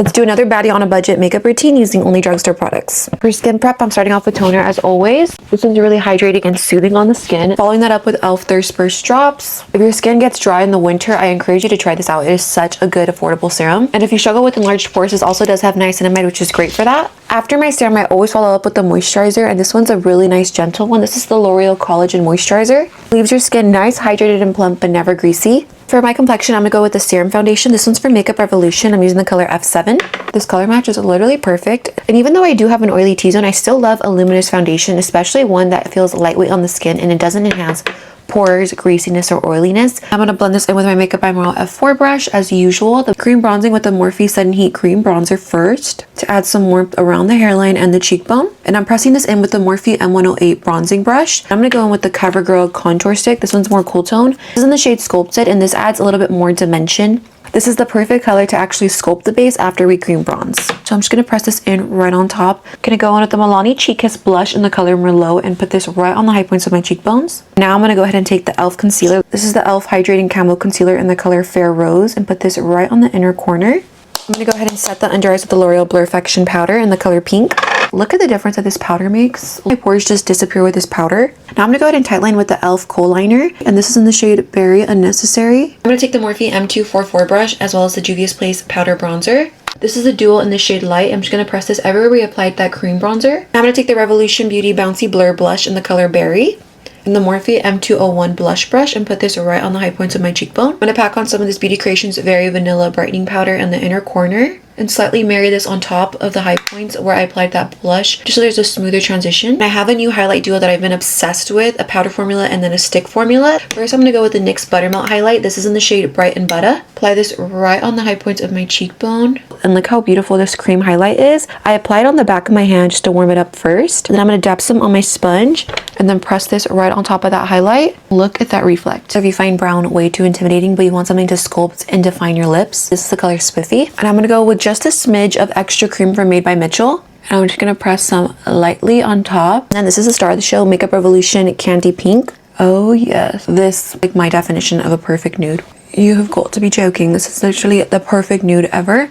Let's do another Baddie on a budget makeup routine using only drugstore products. For skin prep, I'm starting off with toner as always. This one's really hydrating and soothing on the skin. Following that up with e.l.f. Thirst Burst drops. If your skin gets dry in the winter, I encourage you to try this out. It is such a good affordable serum. And if you struggle with enlarged pores, this also does have niacinamide, which is great for that. After my serum, I always follow up with the moisturizer, and this one's a really nice gentle one. This is the L'Oreal Collagen Moisturizer. Leaves your skin nice, hydrated, and plump, but never greasy. For my complexion, I'm gonna go with the serum foundation. This one's for Makeup Revolution. I'm using the color F7. This color match is literally perfect. And even though I do have an oily T-zone, I still love a luminous foundation, especially one that feels lightweight on the skin and it doesn't enhance pores, greasiness, or oiliness. I'm gonna blend this in with my Makeup by Morale F4 brush as usual. The cream bronzing with the Morphe Sudden Heat Cream Bronzer first to add some warmth around the hairline and the cheekbone. And I'm pressing this in with the Morphe M108 bronzing brush. I'm gonna go in with the CoverGirl contour stick. This one's more cool tone. This is in the shade Sculpted, and this adds a little bit more dimension. This is the perfect color to actually sculpt the base after we cream bronze. So I'm just going to press this in right on top. Going to go on with the Milani Cheek Kiss blush in the color Merlot and put this right on the high points of my cheekbones. Now I'm going to go ahead and take the e.l.f. concealer. This is the e.l.f. Hydrating Camo Concealer in the color Fair Rose and put this right on the inner corner. I'm going to go ahead and set the under eyes with the L'Oreal Blurfaction powder in the color Pink. Look at the difference that this powder makes. My pores just disappear with this powder. Now I'm going to go ahead and tightline with the e.l.f. Kohl Liner. And this is in the shade Berry Unnecessary. I'm going to take the Morphe M244 brush as well as the Juvia's Place Powder Bronzer. This is a dual in the shade Light. I'm just going to press this everywhere we applied that cream bronzer. Now I'm going to take the Revolution Beauty Bouncy Blur Blush in the color Berry and the Morphe M201 blush brush and put this right on the high points of my cheekbone. I'm going to pack on some of this Beauty Creations Very Vanilla Brightening Powder in the inner corner and slightly marry this on top of the high points where I applied that blush just so there's a smoother transition. I have a new highlight duo that I've been obsessed with, a powder formula and then a stick formula. First I'm going to go with the NYX Buttermelt highlight. This is in the shade Bright and Butter. Apply this right on the high points of my cheekbone. And look how beautiful this cream highlight is. I applied on the back of my hand just to warm it up first. And then I'm going to dab some on my sponge and then press this right on top of that highlight. Look at that reflect. So if you find brown way too intimidating but you want something to sculpt and define your lips, this is the color Spiffy. And I'm going to go with just a smidge of extra cream from Made by Mitchell. And I'm just going to press some lightly on top. And this is the star of the show, Makeup Revolution Candy Pink. Oh yes, this is like my definition of a perfect nude. You have got to be joking. This is literally the perfect nude ever.